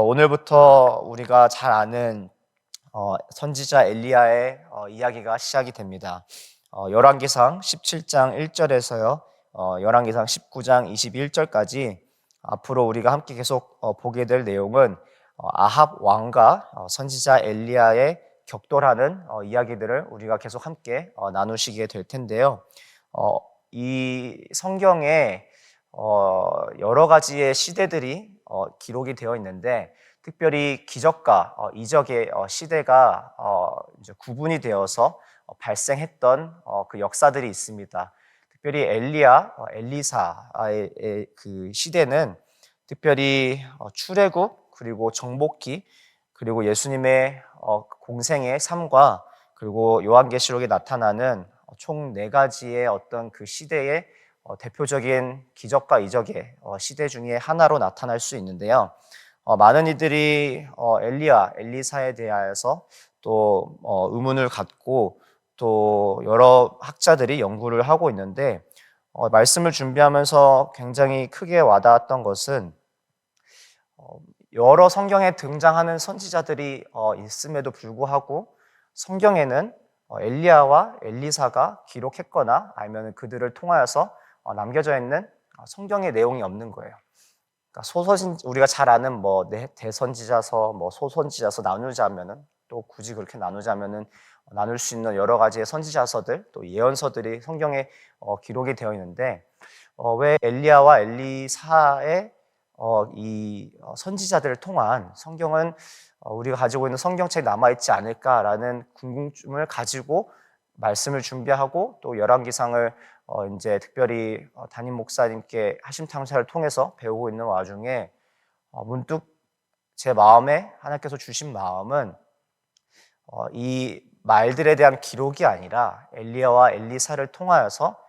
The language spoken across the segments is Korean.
오늘부터 우리가 잘 아는 선지자 엘리야의 이야기가 시작이 됩니다. 열왕기상 17장 1절에서요, 열왕기상 19장 21절까지 앞으로 우리가 함께 계속 보게 될 내용은 아합 왕과 선지자 엘리야의 격돌하는 이야기들을 우리가 계속 함께 나누시게 될 텐데요. 이 성경에 여러 가지의 시대들이 기록이 되어 있는데, 특별히 기적과 이적의 시대가 이제 구분이 되어서 발생했던 그 역사들이 있습니다. 특별히 엘리야, 엘리사의 그 시대는 특별히 출애굽, 그리고 정복기, 그리고 예수님의 공생의 삶과, 그리고 요한계시록에 나타나는 총 4가지의 어떤 그 시대의 대표적인 기적과 이적의 시대 중에 하나로 나타날 수 있는데요. 많은 이들이 엘리야, 엘리사에 대하여서 또 의문을 갖고, 또 여러 학자들이 연구를 하고 있는데, 말씀을 준비하면서 굉장히 크게 와닿았던 것은 여러 성경에 등장하는 선지자들이 있음에도 불구하고 성경에는 엘리야와 엘리사가 기록했거나 아니면 그들을 통하여서 남겨져 있는 성경의 내용이 없는 거예요. 그러니까 우리가 잘 아는 대선지자서, 소선지자서 나누자면은, 또 굳이 그렇게 나누자면은 나눌 수 있는 여러 가지의 선지자서들, 또 예언서들이 성경에 기록이 되어 있는데, 왜 엘리야와 엘리사의 이 선지자들을 통한 성경은 우리가 가지고 있는 성경책이 남아있지 않을까라는 궁금증을 가지고 말씀을 준비하고, 또 열왕기상을 이제 특별히 담임 목사님께 하심탕사를 통해서 배우고 있는 와중에 문득 제 마음에 하나님께서 주신 마음은 이 말들에 대한 기록이 아니라 엘리야와 엘리사를 통하여서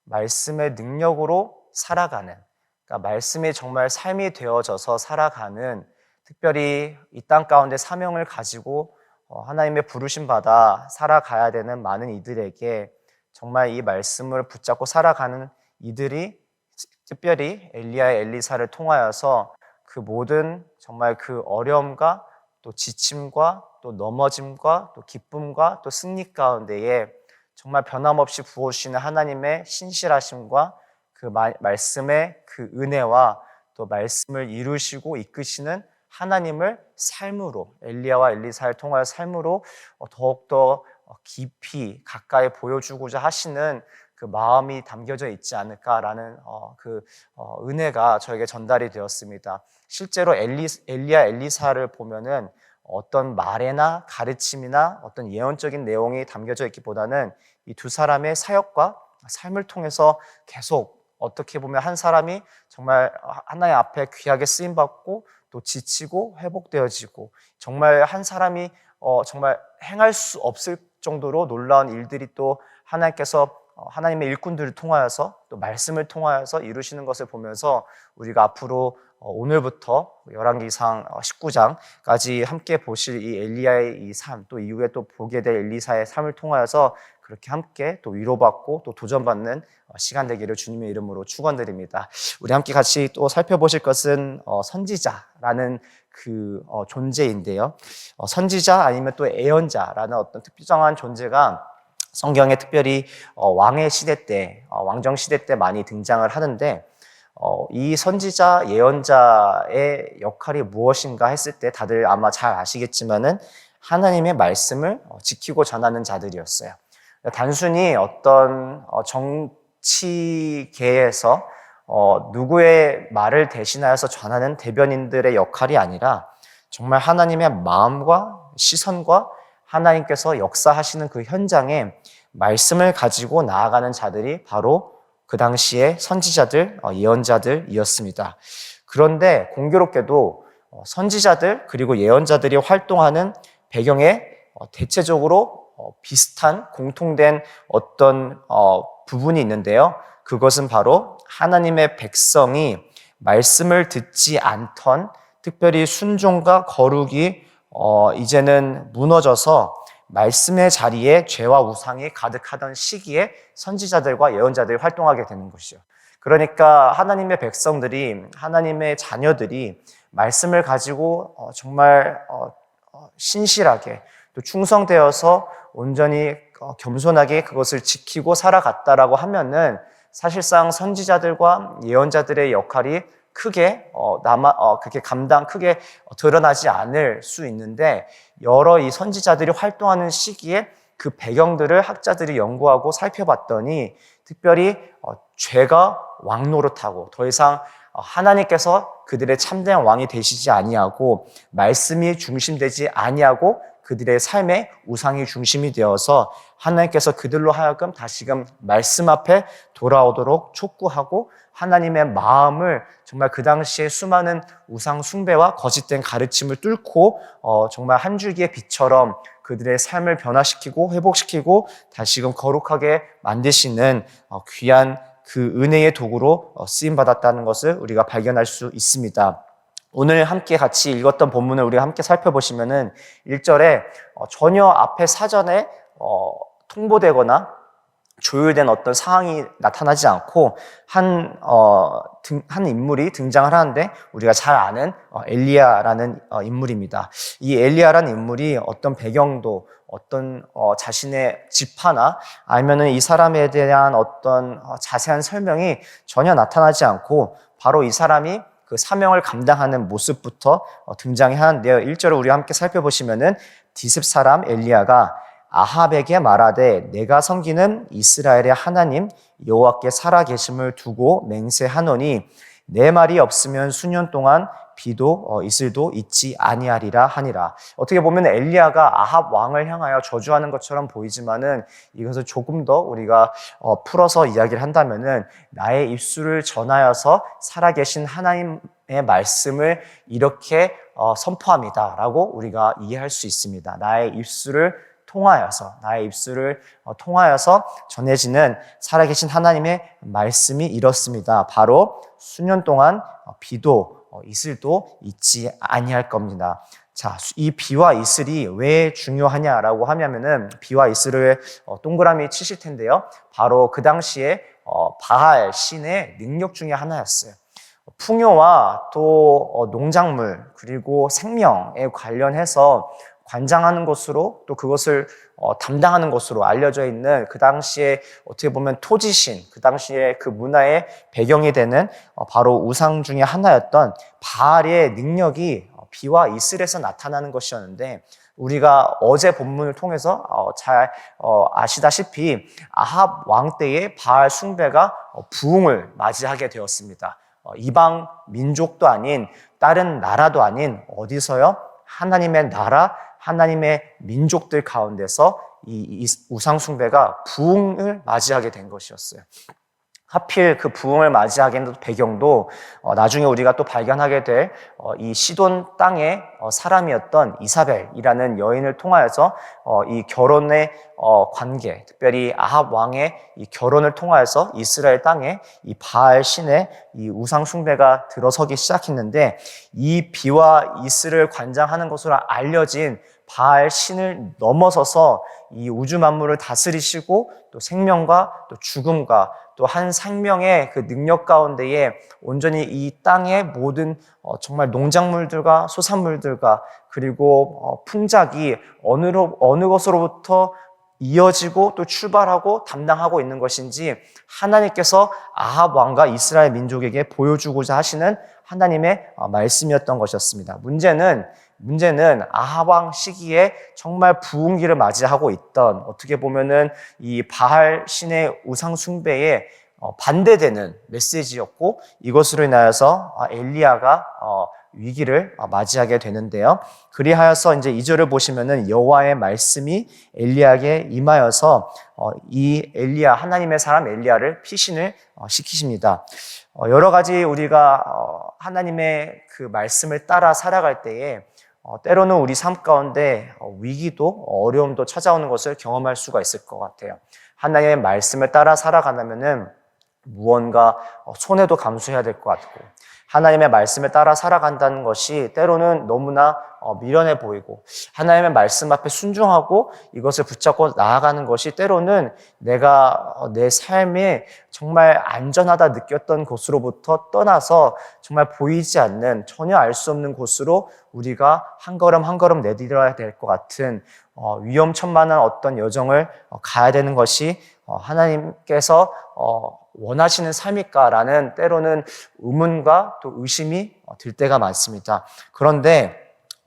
말씀의 능력으로 살아가는, 그러니까 말씀이 정말 삶이 되어져서 살아가는, 특별히 이 땅 가운데 사명을 가지고 하나님의 부르심 받아 살아가야 되는 많은 이들에게 정말 이 말씀을 붙잡고 살아가는 이들이 특별히 엘리야의 엘리사를 통하여서 그 모든 정말 그 어려움과 또 지침과 또 넘어짐과 또 기쁨과 또 승리 가운데에 정말 변함없이 부어주시는 하나님의 신실하심과 그 말씀의 그 은혜와 또 말씀을 이루시고 이끄시는 하나님을 삶으로, 엘리야와 엘리사를 통하여 삶으로 더욱더 깊이 가까이 보여주고자 하시는 그 마음이 담겨져 있지 않을까라는 그 은혜가 저에게 전달이 되었습니다. 실제로 엘리야, 엘리사를 보면은 어떤 말에나 가르침이나 어떤 예언적인 내용이 담겨져 있기보다는 이 두 사람의 사역과 삶을 통해서 계속 어떻게 보면 한 사람이 정말 하나님 앞에 귀하게 쓰임받고, 또 지치고 회복되어지고, 정말 한 사람이 정말 행할 수 없을 정도로 놀라운 일들이 또 하나님께서 하나님의 일꾼들을 통하여서 또 말씀을 통하여서 이루시는 것을 보면서 우리가 앞으로 오늘부터 열왕기상 19장까지 함께 보실 이 엘리야의 이 삶, 또 이후에 또 보게 될 엘리사의 삶을 통하여서 그렇게 함께 또 위로받고 또 도전받는 시간 되기를 주님의 이름으로 축원드립니다. 우리 함께 같이 또 살펴보실 것은 선지자라는 그 존재인데요. 선지자 아니면 또 예언자라는 어떤 특별한 존재가 성경에 특별히 왕의 시대 때, 왕정 시대 때 많이 등장을 하는데, 이 선지자, 예언자의 역할이 무엇인가 했을 때 다들 아마 잘 아시겠지만은 하나님의 말씀을 지키고 전하는 자들이었어요. 단순히 어떤 정치계에서 누구의 말을 대신하여서 전하는 대변인들의 역할이 아니라 정말 하나님의 마음과 시선과 하나님께서 역사하시는 그 현장에 말씀을 가지고 나아가는 자들이 바로 그 당시에 선지자들, 예언자들이었습니다. 그런데 공교롭게도 선지자들 그리고 예언자들이 활동하는 배경에 대체적으로 비슷한 공통된 어떤 부분이 있는데요. 그것은 바로 하나님의 백성이 말씀을 듣지 않던, 특별히 순종과 거룩이 이제는 무너져서 말씀의 자리에 죄와 우상이 가득하던 시기에 선지자들과 예언자들이 활동하게 되는 것이죠. 그러니까 하나님의 백성들이, 하나님의 자녀들이 말씀을 가지고 정말 신실하게 또 충성되어서 온전히 겸손하게 그것을 지키고 살아갔다라고 하면은 사실상 선지자들과 예언자들의 역할이 크게 그게 크게 드러나지 않을 수 있는데, 여러 이 선지자들이 활동하는 시기에 그 배경들을 학자들이 연구하고 살펴봤더니 특별히 죄가 왕 노릇하고 더 이상 하나님께서 그들의 참된 왕이 되시지 아니하고 말씀이 중심되지 아니하고 그들의 삶의 우상이 중심이 되어서 하나님께서 그들로 하여금 다시금 말씀 앞에 돌아오도록 촉구하고 하나님의 마음을 정말 그 당시에 수많은 우상 숭배와 거짓된 가르침을 뚫고 정말 한 줄기의 빛처럼 그들의 삶을 변화시키고 회복시키고 다시금 거룩하게 만드시는 귀한 그 은혜의 도구로 쓰임받았다는 것을 우리가 발견할 수 있습니다. 오늘 함께 같이 읽었던 본문을 우리가 함께 살펴보시면은 1절에 전혀 앞에 사전에 통보되거나 조율된 어떤 상황이 나타나지 않고 한 인물이 등장을 하는데 우리가 잘 아는 엘리야라는 인물입니다. 이 엘리야라는 인물이 어떤 배경도 어떤 자신의 지파나 아니면은 이 사람에 대한 어떤 자세한 설명이 전혀 나타나지 않고 바로 이 사람이 그 사명을 감당하는 모습부터 등장이 하는데요. 1절을 우리 함께 살펴보시면은 디습 사람 엘리야가 아합에게 말하되 내가 섬기는 이스라엘의 하나님 여호와께 살아계심을 두고 맹세하노니 내 말이 없으면 수년 동안 비도 이슬도 있지 아니하리라 하니라. 어떻게 보면 엘리야가 아합 왕을 향하여 저주하는 것처럼 보이지만은 이것을 조금 더 우리가 풀어서 이야기를 한다면은 나의 입술을 전하여서 살아계신 하나님의 말씀을 이렇게 선포합니다라고 우리가 이해할 수 있습니다. 나의 입술을 통하여서 전해지는 살아계신 하나님의 말씀이 이렇습니다. 바로 수년 동안 비도 이슬도 있지 아니할 겁니다. 자, 이 비와 이슬이 왜 중요하냐라고 하면은 비와 이슬을 동그라미 치실 텐데요. 바로 그 당시에 바알 신의 능력 중에 하나였어요. 풍요와 또 농작물 그리고 생명에 관련해서 관장하는 것으로 또 그것을 담당하는 것으로 알려져 있는 그 당시에 어떻게 보면 토지신, 그 당시에 그 문화의 배경이 되는 바로 우상 중에 하나였던 바알의 능력이 비와 이슬에서 나타나는 것이었는데, 우리가 어제 본문을 통해서 잘 아시다시피 아합 왕 때의 바알 숭배가 부흥을 맞이하게 되었습니다. 이방 민족도 아닌 다른 나라도 아닌 어디서요? 하나님의 나라, 하나님의 민족들 가운데서 이 우상 숭배가 부흥을 맞이하게 된 것이었어요. 하필 그 부흥을 맞이하게 된 배경도 나중에 우리가 또 발견하게 될 이 시돈 땅의 사람이었던 이사벨이라는 여인을 통하여서 이 결혼의 관계, 특별히 아합 왕의 이 결혼을 통하여서 이스라엘 땅에 이 바알 신의 이 우상 숭배가 들어서기 시작했는데, 이 비와 이슬을 관장하는 것으로 알려진 바알 신을 넘어서서 이 우주 만물을 다스리시고 또 생명과 또 죽음과 또 한 생명의 그 능력 가운데에 온전히 이 땅의 모든 정말 농작물들과 소산물들과 그리고 풍작이 어느 것으로부터 이어지고 또 출발하고 담당하고 있는 것인지 하나님께서 아합 왕과 이스라엘 민족에게 보여주고자 하시는 하나님의 말씀이었던 것이었습니다. 문제는 아합 왕 시기에 정말 부흥기를 맞이하고 있던, 어떻게 보면은 이 바알 신의 우상 숭배에 반대되는 메시지였고, 이것으로 인하여서 엘리야가 위기를 맞이하게 되는데요. 그리하여서 이제 2절을 보시면은 여호와의 말씀이 엘리야에게 임하여서 이 엘리야, 하나님의 사람 엘리야를 피신을 시키십니다. 여러 가지 우리가 하나님의 그 말씀을 따라 살아갈 때에 때로는 우리 삶 가운데 위기도 어려움도 찾아오는 것을 경험할 수가 있을 것 같아요. 하나님의 말씀을 따라 살아가려면은 무언가 손해도 감수해야 될 것 같고, 하나님의 말씀을 따라 살아간다는 것이 때로는 너무나 미련해 보이고 하나님의 말씀 앞에 순종하고 이것을 붙잡고 나아가는 것이 때로는 내가 내 삶에 정말 안전하다 느꼈던 곳으로부터 떠나서 정말 보이지 않는 전혀 알 수 없는 곳으로 우리가 한 걸음 한 걸음 내디뎌야 될 것 같은 위험천만한 어떤 여정을 가야 되는 것이 하나님께서 원하시는 삶일까라는 때로는 의문과 또 의심이 들 때가 많습니다. 그런데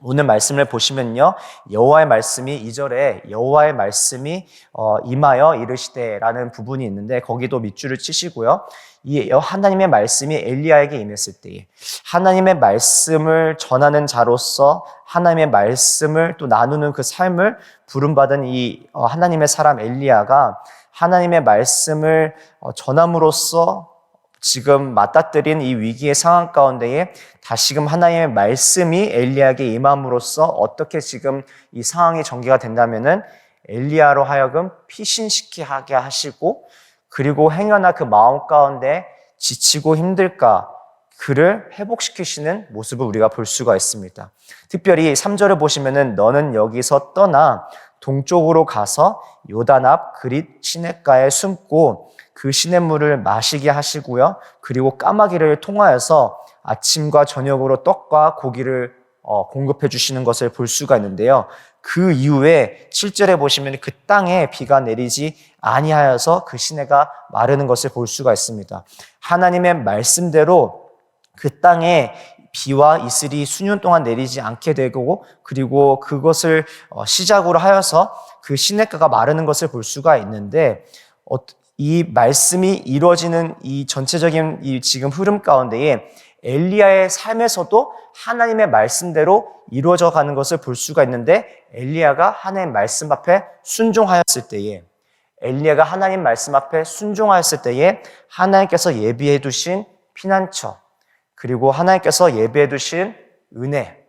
오늘 말씀을 보시면요, 여호와의 말씀이 2절에 여호와의 말씀이 임하여 이르시되라는 부분이 있는데 거기도 밑줄을 치시고요. 이 하나님의 말씀이 엘리야에게 임했을 때에 하나님의 말씀을 전하는 자로서 하나님의 말씀을 또 나누는 그 삶을 부름받은 이 하나님의 사람 엘리야가 하나님의 말씀을 전함으로써 지금 맞닥뜨린 이 위기의 상황 가운데에 다시금 하나님의 말씀이 엘리야에게 임함으로써 어떻게 지금 이 상황이 전개가 된다면은 엘리야로 하여금 피신시키게 하시고 그리고 행여나 그 마음 가운데 지치고 힘들까 그를 회복시키시는 모습을 우리가 볼 수가 있습니다. 특별히 3절을 보시면은 너는 여기서 떠나 동쪽으로 가서 요단 앞 그릿 시냇가에 숨고 그 시냇물을 마시게 하시고요. 그리고 까마귀를 통하여서 아침과 저녁으로 떡과 고기를 공급해 주시는 것을 볼 수가 있는데요. 그 이후에 7절에 보시면 그 땅에 비가 내리지 아니하여서 그 시내가 마르는 것을 볼 수가 있습니다. 하나님의 말씀대로 그 땅에 비와 이슬이 수년 동안 내리지 않게 되고 그리고 그것을 시작으로 하여서 그 시냇가가 마르는 것을 볼 수가 있는데 이 말씀이 이루어지는 이 전체적인 이 지금 흐름 가운데에 엘리야의 삶에서도 하나님의 말씀대로 이루어져 가는 것을 볼 수가 있는데 엘리야가 하나님 말씀 앞에 순종하였을 때에 엘리야가 하나님 말씀 앞에 순종하였을 때에 하나님께서 예비해 두신 피난처 그리고 하나님께서 예비해 두신 은혜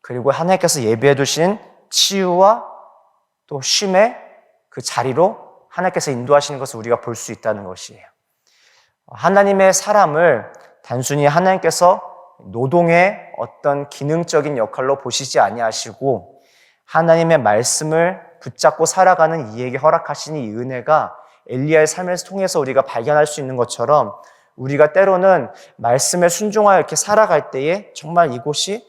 그리고 하나님께서 예비해 두신 치유와 또 쉼의 그 자리로 하나님께서 인도하시는 것을 우리가 볼 수 있다는 것이에요. 하나님의 사람을 단순히 하나님께서 노동의 어떤 기능적인 역할로 보시지 아니하시고 하나님의 말씀을 붙잡고 살아가는 이에게 허락하신 이 은혜가 엘리야의 삶을 통해서 우리가 발견할 수 있는 것처럼 우리가 때로는 말씀에 순종하여 이렇게 살아갈 때에 정말 이곳이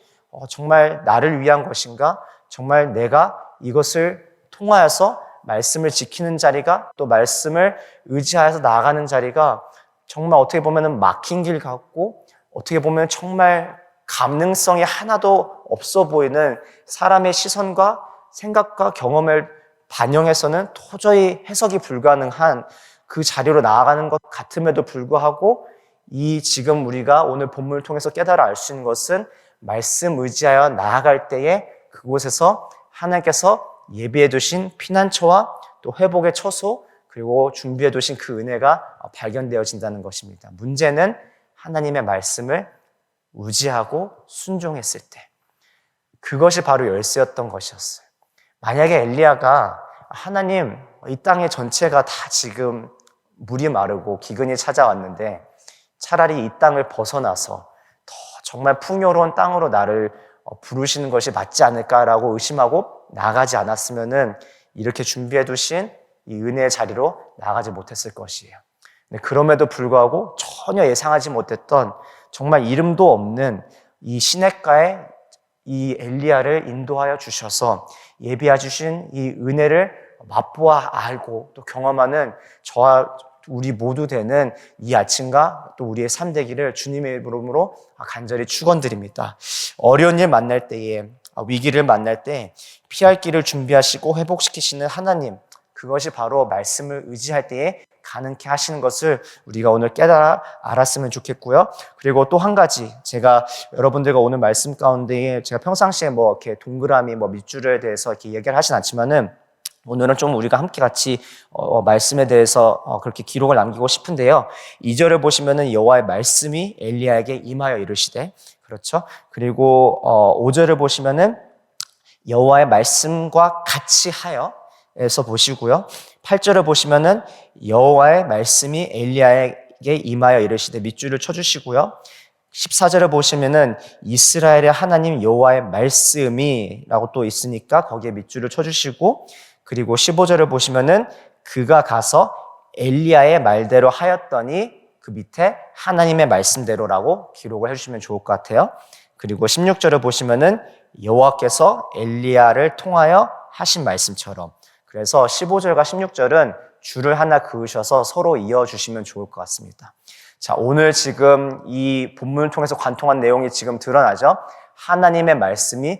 정말 나를 위한 것인가? 정말 내가 이것을 통하여서 말씀을 지키는 자리가 또 말씀을 의지하여서 나아가는 자리가 정말 어떻게 보면 막힌 길 같고 어떻게 보면 정말 가능성이 하나도 없어 보이는 사람의 시선과 생각과 경험을 반영해서는 도저히 해석이 불가능한 그 자리로 나아가는 것 같음에도 불구하고 이 지금 우리가 오늘 본문을 통해서 깨달아 알 수 있는 것은 말씀 의지하여 나아갈 때에 그곳에서 하나님께서 예비해 두신 피난처와 또 회복의 처소 그리고 준비해 두신 그 은혜가 발견되어진다는 것입니다. 문제는 하나님의 말씀을 의지하고 순종했을 때 그것이 바로 열쇠였던 것이었어요. 만약에 엘리야가 하나님 이 땅의 전체가 다 지금 물이 마르고 기근이 찾아왔는데 차라리 이 땅을 벗어나서 더 정말 풍요로운 땅으로 나를 부르시는 것이 맞지 않을까라고 의심하고 나가지 않았으면은 이렇게 준비해 두신 이 은혜의 자리로 나가지 못했을 것이에요. 그럼에도 불구하고 전혀 예상하지 못했던 정말 이름도 없는 이 시냇가에 이 엘리야를 인도하여 주셔서 예비해 주신 이 은혜를 맛보아 알고 또 경험하는 저와 우리 모두 되는 이 아침과 또 우리의 삶 되기를 주님의 이름으로 간절히 축원드립니다. 어려운 일 만날 때에 위기를 만날 때 피할 길을 준비하시고 회복시키시는 하나님 그것이 바로 말씀을 의지할 때에 가능케 하시는 것을 우리가 오늘 깨달아 알았으면 좋겠고요. 그리고 또 한 가지 제가 여러분들과 오늘 말씀 가운데에 제가 평상시에 뭐 이렇게 동그라미 밑줄에 대해서 이렇게 얘기를 하진 않지만은 오늘은 좀 우리가 함께 같이 말씀에 대해서 그렇게 기록을 남기고 싶은데요. 2절을 보시면은 여호와의 말씀이 엘리야에게 임하여 이르시되 그렇죠. 그리고 5절을 보시면은 여호와의 말씀과 같이 하여에서 보시고요. 8절을 보시면은 여호와의 말씀이 엘리야에게 임하여 이르시되 밑줄을 쳐주시고요. 14절을 보시면은 이스라엘의 하나님 여호와의 말씀이라고 또 있으니까 거기에 밑줄을 쳐주시고, 그리고 15절을 보시면은 그가 가서 엘리야의 말대로 하였더니 그 밑에 하나님의 말씀대로라고 기록을 해주시면 좋을 것 같아요. 그리고 16절을 보시면은 여호와께서 엘리야를 통하여 하신 말씀처럼. 그래서 15절과 16절은 줄을 하나 그으셔서 서로 이어주시면 좋을 것 같습니다. 자, 오늘 지금 이 본문을 통해서 관통한 내용이 지금 드러나죠? 하나님의 말씀이,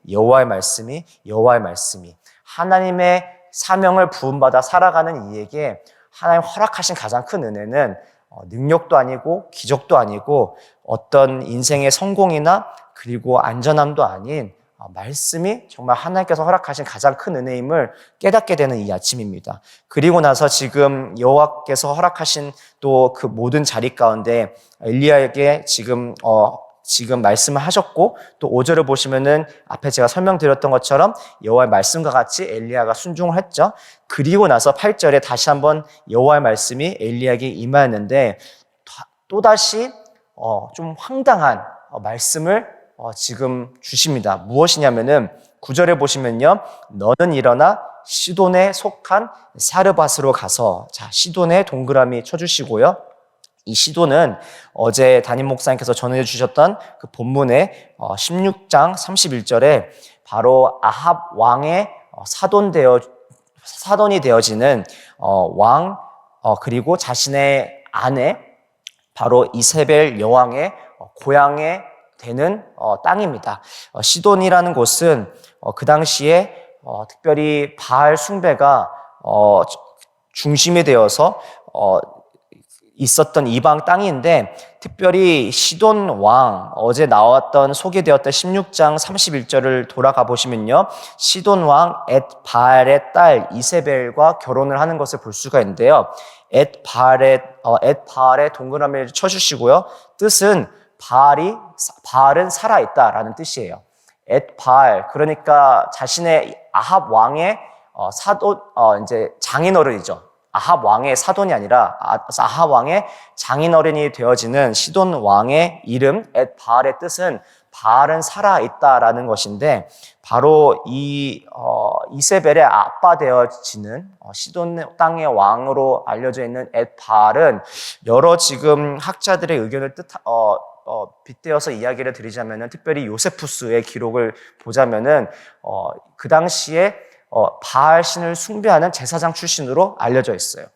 여호와의 말씀이, 여호와의 말씀이. 하나님의 사명을 부음받아 살아가는 이에게 하나님 허락하신 가장 큰 은혜는 능력도 아니고 기적도 아니고 어떤 인생의 성공이나 그리고 안전함도 아닌 말씀이 정말 하나님께서 허락하신 가장 큰 은혜임을 깨닫게 되는 이 아침입니다. 그리고 나서 지금 여호와께서 허락하신 또 그 모든 자리 가운데 엘리야에게 지금 말씀을 하셨고, 또 5절을 보시면은 앞에 제가 설명드렸던 것처럼 여호와의 말씀과 같이 엘리야가 순종을 했죠. 그리고 나서 8절에 다시 한번 여호와의 말씀이 엘리야에게 임하였는데 또다시 좀 황당한 말씀을 지금 주십니다. 무엇이냐면은 9절에 보시면요, 너는 일어나 시돈에 속한 사르밧으로 가서, 자, 시돈에 동그라미 쳐주시고요. 이 시돈은 어제 담임 목사님께서 전해 주셨던 그 본문의 16장 31절에 바로 아합 왕의 사돈이 되어지는 왕, 그리고 자신의 아내 바로 이세벨 여왕의 고향에 되는 땅입니다. 시돈이라는 곳은 그 당시에 특별히 바알 숭배가 중심이 되어서 있었던 이방 땅인데, 특별히 시돈 왕, 어제 나왔던 소개되었던 16장 31절을 돌아가 보시면요, 시돈 왕 엣바알의 딸 이세벨과 결혼을 하는 것을 볼 수가 있는데요. 엣바알의 동그라미를 쳐주시고요. 뜻은 바알은 살아있다라는 뜻이에요. 엣바알, 그러니까 자신의 아합 왕의 사돈, 이제 장인어른이죠. 아합 왕의 사돈이 아니라 아합 왕의 장인어른이 되어지는 시돈 왕의 이름 엣바알의 뜻은 바알은 살아있다라는 것인데, 바로 이 이세벨의 아빠 되어지는 시돈 땅의 왕으로 알려져 있는 엣바알은 여러 지금 학자들의 의견을 빗대어서 이야기를 드리자면은, 특별히 요세푸스의 기록을 보자면은 그 당시에 바알 신을 숭배하는 제사장 출신으로 알려져 있어요.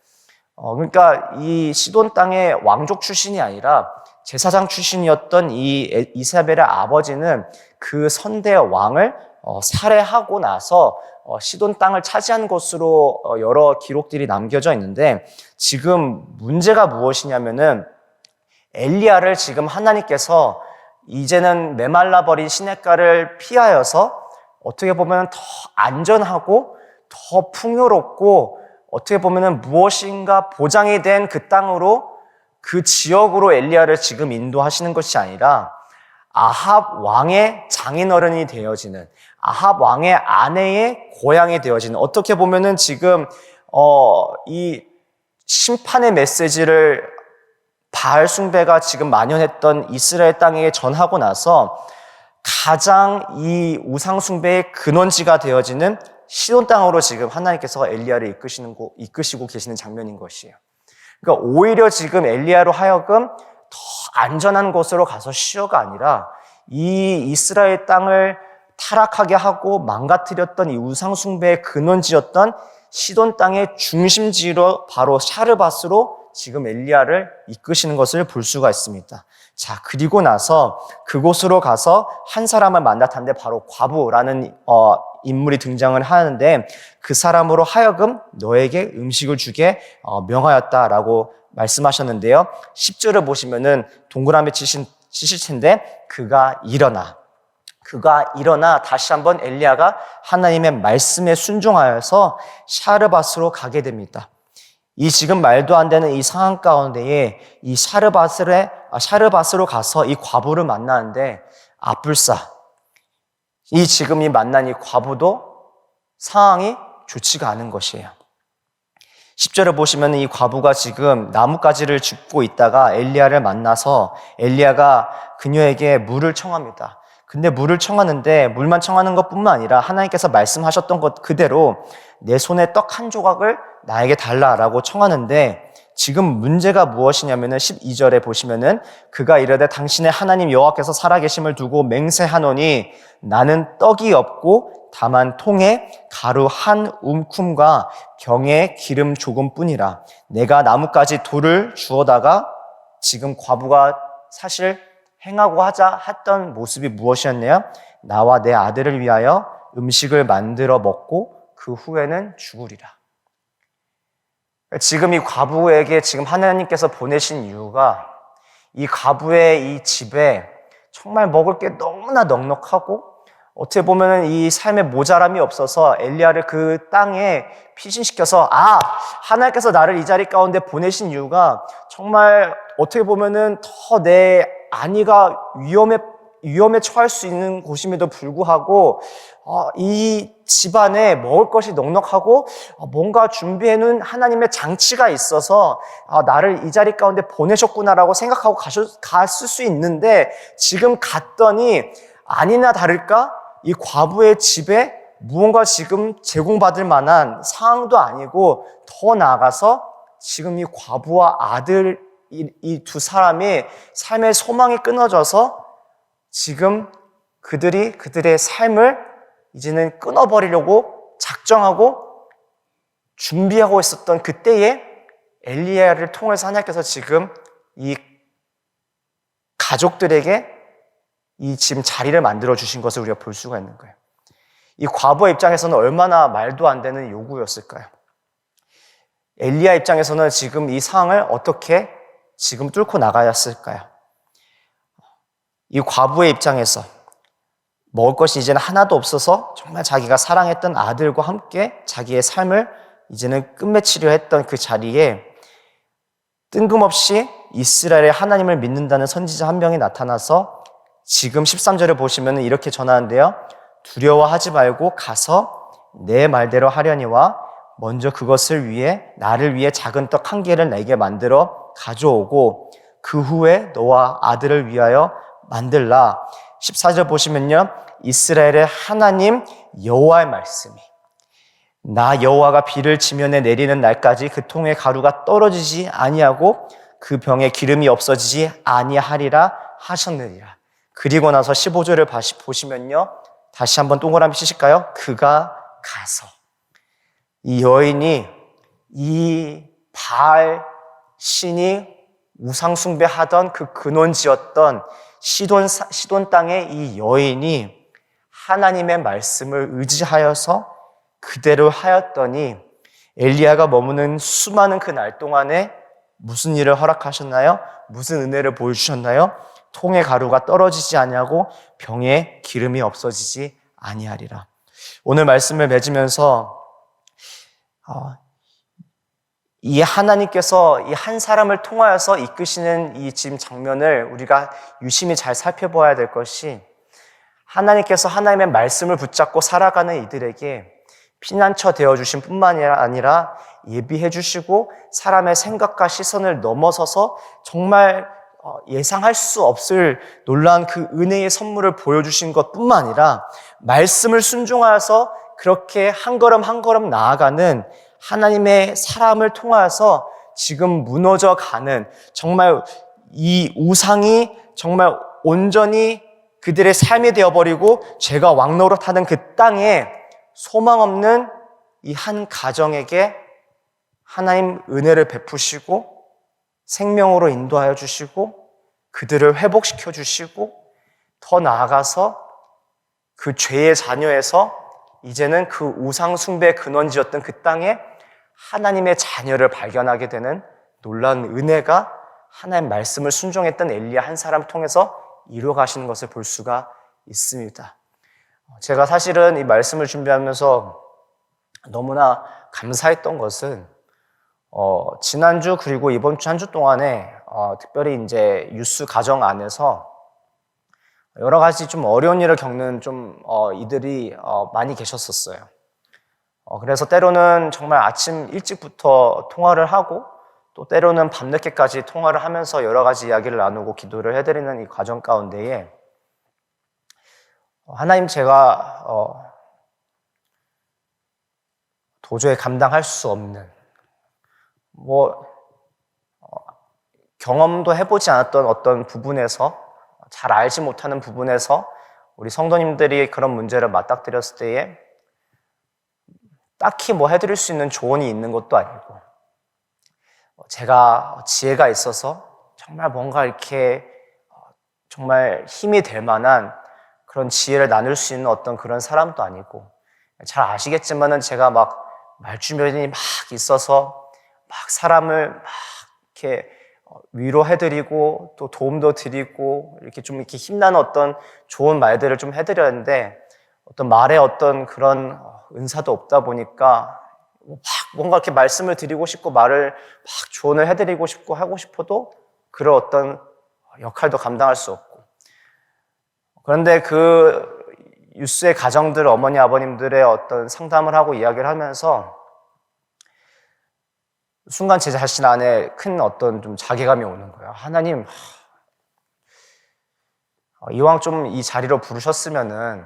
그러니까 이 시돈 땅의 왕족 출신이 아니라 제사장 출신이었던 이 이세벨의 아버지는 그 선대 왕을 살해하고 나서 시돈 땅을 차지한 것으로 여러 기록들이 남겨져 있는데, 지금 문제가 무엇이냐면은 엘리야를 지금 하나님께서 이제는 메말라버린 시냇가를 피하여서 어떻게 보면 더 안전하고 더 풍요롭고 어떻게 보면 무엇인가 보장이 된 그 땅으로, 그 지역으로 엘리야를 지금 인도하시는 것이 아니라 아합 왕의 장인어른이 되어지는, 아합 왕의 아내의 고향이 되어지는, 어떻게 보면은 지금 이 심판의 메시지를 바알 숭배가 지금 만연했던 이스라엘 땅에 전하고 나서 가장 이 우상 숭배의 근원지가 되어지는 시돈 땅으로 지금 하나님께서 엘리야를 이끄시고 계시는 장면인 것이에요. 그러니까 오히려 지금 엘리야로 하여금 더 안전한 곳으로 가서 쉬어가 아니라 이 이스라엘 땅을 타락하게 하고 망가뜨렸던 이 우상 숭배의 근원지였던 시돈 땅의 중심지로 바로 샤르밧으로 지금 엘리야를 이끄시는 것을 볼 수가 있습니다. 자, 그리고 나서 그곳으로 가서 한 사람을 만났는데 바로 과부라는 인물이 등장을 하는데, 그 사람으로 하여금 너에게 음식을 주게 명하였다라고 말씀하셨는데요. 10절을 보시면은 동그라미 치실 텐데 그가 일어나 다시 한번 엘리야가 하나님의 말씀에 순종하여서 샤르밧으로 가게 됩니다. 이 지금 말도 안 되는 이 상황 가운데에 이 샤르밧으로 가서 이 과부를 만나는데, 아뿔싸, 이 지금 이 만난 이 과부도 상황이 좋지가 않은 것이에요. 10절에 보시면 이 과부가 지금 나뭇가지를 짚고 있다가 엘리야를 만나서 엘리야가 그녀에게 물을 청합니다. 근데 물을 청하는데 물만 청하는 것뿐만 아니라 하나님께서 말씀하셨던 것 그대로 내 손에 떡 한 조각을 나에게 달라라고 청하는데 지금 문제가 무엇이냐면은 12절에 보시면은 그가 이르되 당신의 하나님 여호와께서 살아계심을 두고 맹세하노니 나는 떡이 없고 다만 통에 가루 한 움큼과 병에 기름 조금뿐이라. 내가 나뭇가지 돌을 주워다가 지금 과부가 사실 행하고 하자 했던 모습이 무엇이었냐요? 나와 내 아들을 위하여 음식을 만들어 먹고 그 후에는 죽으리라. 지금 이 과부에게 지금 하나님께서 보내신 이유가 이 과부의 이 집에 정말 먹을 게 너무나 넉넉하고 어떻게 보면 이 삶에 모자람이 없어서 엘리야를 그 땅에 피신시켜서 하나님께서 나를 이 자리 가운데 보내신 이유가 정말 어떻게 보면은 더 내 안위가 위험에 처할 수 있는 곳임에도 불구하고 이 집안에 먹을 것이 넉넉하고 뭔가 준비해놓은 하나님의 장치가 있어서 나를 이 자리 가운데 보내셨구나라고 생각하고 갔을 수 있는데 지금 갔더니 아니나 다를까 이 과부의 집에 무언가 지금 제공받을 만한 상황도 아니고 더 나아가서 지금 이 과부와 아들 이 두 사람이 삶의 소망이 끊어져서 지금 그들의 삶을 이제는 끊어버리려고 작정하고 준비하고 있었던 그때에 엘리야를 통해서 하나님께서 지금 이 가족들에게 이 지금 자리를 만들어 주신 것을 우리가 볼 수가 있는 거예요. 이 과부의 입장에서는 얼마나 말도 안 되는 요구였을까요? 엘리야 입장에서는 지금 이 상황을 어떻게 지금 뚫고 나가야 했을까요? 이 과부의 입장에서 먹을 것이 이제는 하나도 없어서 정말 자기가 사랑했던 아들과 함께 자기의 삶을 이제는 끝맺히려 했던 그 자리에 뜬금없이 이스라엘의 하나님을 믿는다는 선지자 한 명이 나타나서 지금 13절을 보시면 이렇게 전하는데요. 두려워하지 말고 가서 내 말대로 하려니와 먼저 그것을 위해 나를 위해 작은 떡 한 개를 내게 만들어 가져오고 그 후에 너와 아들을 위하여 만들라. 14절 보시면요. 이스라엘의 하나님 여호와의 말씀이 나 여호와가 비를 지면에 내리는 날까지 그 통에 가루가 떨어지지 아니하고 그 병에 기름이 없어지지 아니하리라 하셨느니라. 그리고 나서 15절을 보시면요. 다시 한번 동그라미 치실까요? 그가 가서 이 여인이 이 바알 신이 우상 숭배하던 그 근원지였던 시돈 땅의 이 여인이 하나님의 말씀을 의지하여서 그대로 하였더니 엘리야가 머무는 수많은 그 날 동안에 무슨 일을 허락하셨나요? 무슨 은혜를 보여주셨나요? 통에 가루가 떨어지지 아니하고 병에 기름이 없어지지 아니하리라. 오늘 말씀을 맺으면서 이 하나님께서 이 한 사람을 통하여서 이끄시는 이 지금 장면을 우리가 유심히 잘 살펴봐야 될 것이 하나님께서 하나님의 말씀을 붙잡고 살아가는 이들에게 피난처 되어주신 뿐만 아니라 예비해 주시고 사람의 생각과 시선을 넘어서서 정말 예상할 수 없을 놀라운 그 은혜의 선물을 보여주신 것뿐만 아니라 말씀을 순종하여서 그렇게 한 걸음 한 걸음 나아가는 하나님의 사람을 통하여서 지금 무너져 가는 정말 이 우상이 정말 온전히 그들의 삶이 되어버리고 죄가 왕노릇하는 그 땅에 소망 없는 이 한 가정에게 하나님 은혜를 베푸시고 생명으로 인도하여 주시고 그들을 회복시켜 주시고 더 나아가서 그 죄의 자녀에서 이제는 그 우상 숭배의 근원지였던 그 땅에 하나님의 자녀를 발견하게 되는 놀라운 은혜가 하나님 말씀을 순종했던 엘리야 한 사람 통해서 이루어 가시는 것을 볼 수가 있습니다. 제가 사실은 이 말씀을 준비하면서 너무나 감사했던 것은 지난주 그리고 이번 주 한 주 동안에 특별히 이제 유스 가정 안에서 여러 가지 좀 어려운 일을 겪는 이들이 많이 계셨었어요. 그래서 때로는 정말 아침 일찍부터 통화를 하고 또 때로는 밤늦게까지 통화를 하면서 여러 가지 이야기를 나누고 기도를 해드리는 이 과정 가운데에 하나님, 제가 도저히 감당할 수 없는 경험도 해보지 않았던 어떤 부분에서, 잘 알지 못하는 부분에서 우리 성도님들이 그런 문제를 맞닥뜨렸을 때에 딱히 해드릴 수 있는 조언이 있는 것도 아니고, 제가 지혜가 있어서 정말 뭔가 이렇게 정말 힘이 될 만한 그런 지혜를 나눌 수 있는 어떤 그런 사람도 아니고, 잘 아시겠지만은 제가 말주변이 막 있어서 사람을 이렇게 위로해드리고 또 도움도 드리고 이렇게 좀 이렇게 힘나는 어떤 좋은 말들을 좀 해드렸는데, 어떤 말에 어떤 그런 은사도 없다 보니까 뭔가 이렇게 말씀을 드리고 싶고 말을 조언을 해드리고 싶고 하고 싶어도 그런 어떤 역할도 감당할 수 없고, 그런데 그 유스의 가정들, 어머니 아버님들의 어떤 상담을 하고 이야기를 하면서 순간 제 자신 안에 큰 어떤 좀 자괴감이 오는 거예요. 하나님, 이왕 좀 이 자리로 부르셨으면은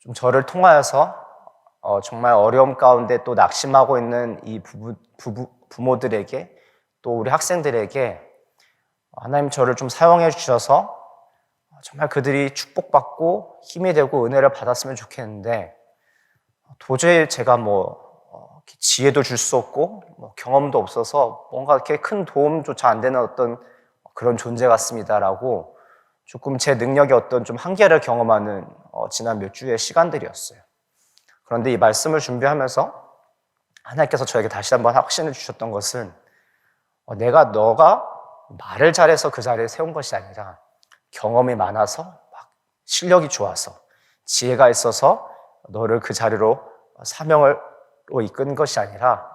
좀 저를 통하여서 정말 어려움 가운데 또 낙심하고 있는 이 부모들에게 또 우리 학생들에게 하나님 저를 좀 사용해 주셔서 정말 그들이 축복받고 힘이 되고 은혜를 받았으면 좋겠는데, 도저히 제가 지혜도 줄 수 없고 경험도 없어서 뭔가 이렇게 큰 도움조차 안 되는 어떤 그런 존재 같습니다라고 조금 제 능력의 어떤 좀 한계를 경험하는 지난 몇 주의 시간들이었어요. 그런데 이 말씀을 준비하면서 하나님께서 저에게 다시 한번 확신을 주셨던 것은 너가 말을 잘해서 그 자리에 세운 것이 아니라 경험이 많아서 실력이 좋아서 지혜가 있어서 너를 그 자리로 사명으로 이끈 것이 아니라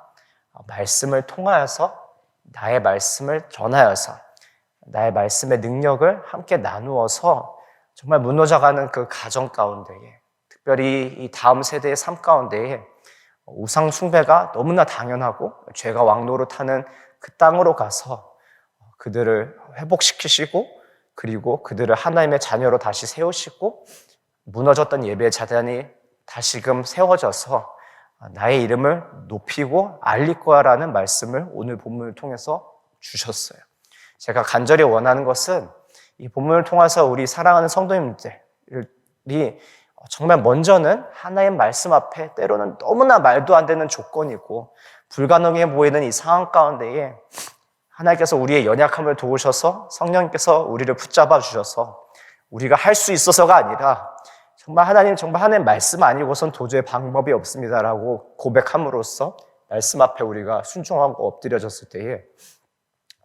말씀을 통하여서 나의 말씀을 전하여서 나의 말씀의 능력을 함께 나누어서 정말 무너져가는 그 가정 가운데에, 특별히 이 다음 세대의 삶 가운데에 우상 숭배가 너무나 당연하고 죄가 왕노릇하는 그 땅으로 가서 그들을 회복시키시고, 그리고 그들을 하나님의 자녀로 다시 세우시고, 무너졌던 예배의 자단이 다시금 세워져서 나의 이름을 높이고 알릴 거야라는 말씀을 오늘 본문을 통해서 주셨어요. 제가 간절히 원하는 것은 이 본문을 통해서 우리 사랑하는 성도님들이 정말 먼저는 하나님 말씀 앞에 때로는 너무나 말도 안 되는 조건이고 불가능해 보이는 이 상황 가운데에 하나님께서 우리의 연약함을 도우셔서 성령님께서 우리를 붙잡아 주셔서 우리가 할 수 있어서가 아니라 정말 하나님 말씀 아니고선 도저히 방법이 없습니다라고 고백함으로써 말씀 앞에 우리가 순종하고 엎드려졌을 때에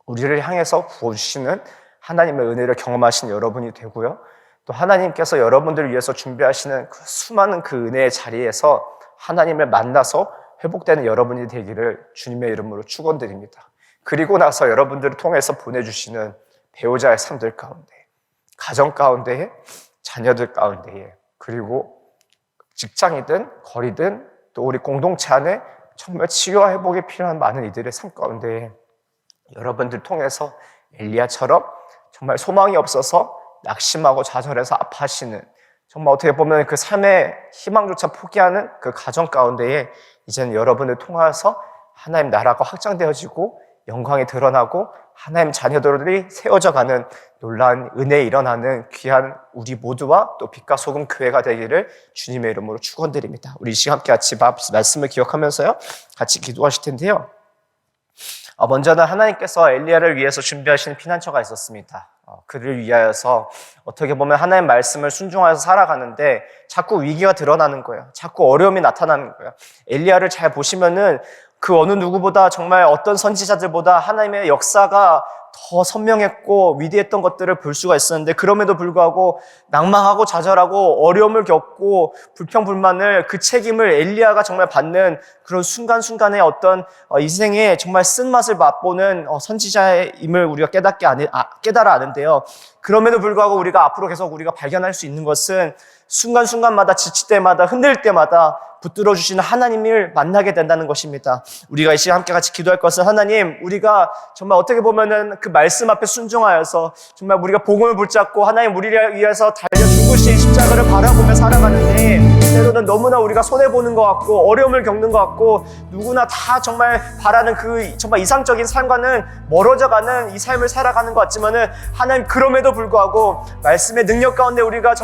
우리를 향해서 부어주시는 하나님의 은혜를 경험하신 여러분이 되고요. 또 하나님께서 여러분들을 위해서 준비하시는 그 수많은 그 은혜의 자리에서 하나님을 만나서 회복되는 여러분이 되기를 주님의 이름으로 축원드립니다. 그리고 나서 여러분들을 통해서 보내주시는 배우자의 삶들 가운데, 가정 가운데에, 자녀들 가운데에, 그리고 직장이든 거리든 또 우리 공동체 안에 정말 치유와 회복이 필요한 많은 이들의 삶 가운데에 여러분들 통해서 엘리야처럼 정말 소망이 없어서 낙심하고 좌절해서 아파하시는, 정말 어떻게 보면 그 삶의 희망조차 포기하는 그 가정 가운데에 이제는 여러분을 통해서 하나님 나라가 확장되어지고 영광이 드러나고 하나님 자녀들이 세워져가는 놀라운 은혜에 일어나는 귀한 우리 모두와 또 빛과 소금 교회가 되기를 주님의 이름으로 축원드립니다. 우리 이 시간 함께 같이 말씀을 기억하면서요 같이 기도하실 텐데요. 먼저는 하나님께서 엘리야를 위해서 준비하신 피난처가 있었습니다. 그를 위하여서 어떻게 보면 하나님 말씀을 순종하여서 살아가는데 자꾸 위기가 드러나는 거예요. 자꾸 어려움이 나타나는 거예요. 엘리야를 잘 보시면은 그 어느 누구보다 정말 어떤 선지자들보다 하나님의 역사가 더 선명했고 위대했던 것들을 볼 수가 있었는데, 그럼에도 불구하고 낭망하고 좌절하고 어려움을 겪고 불평불만을 그 책임을 엘리야가 정말 받는 그런 순간순간의 어떤 인생의 정말 쓴맛을 맛보는 선지자임을 우리가 깨달아 아는데요. 그럼에도 불구하고 우리가 앞으로 계속 우리가 발견할 수 있는 것은 순간순간마다 지칠 때마다 흔들 때마다 붙들어 주시는 하나님을 만나게 된다는 것입니다. 우리가 이 시간 함께 같이 기도할 것은 하나님, 우리가 정말 어떻게 보면은 그 말씀 앞에 순종하여서 정말 우리가 복음을 붙잡고 하나님 우리를 위해서 달려 죽으신 십자가를 바라보며 살아가는데 때로는 너무나 우리가 손해보는 것 같고 어려움을 겪는 것 같고 누구나 다 정말 바라는 그 정말 이상적인 삶과는 멀어져가는 이 삶을 살아가는 것 같지만은 하나님 그럼에도 불구하고 말씀의 능력 가운데 우리가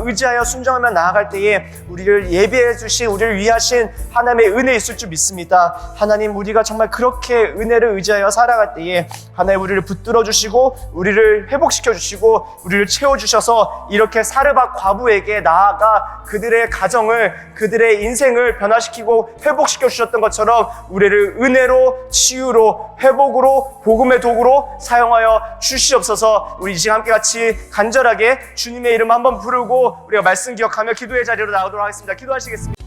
의지하여 순종하며 나아갈 때에 우리를 예비해 주신 우리를 위하신 하나님의 은혜 있을 줄 믿습니다. 하나님 우리가 정말 그렇게 은혜를 의지하여 살아갈 때에 하나님 우리를 붙들어 주시고 우리를 회복시켜 주시고 우리를 채워 주셔서 이렇게 사르밧 과부에게 나아가 그들의 가정을 그들의 인생을 변화시키고 회복시켜 주셨던 것처럼 우리를 은혜로 치유로 회복으로 복음의 도구로 사용하여 주시옵소서. 우리 이 시간 함께 같이 간절하게 주님의 이름 한번 부르고 우리가 말씀 기억하며 기도의 자리로 나오도록 하겠습니다. 기도하시겠습니다.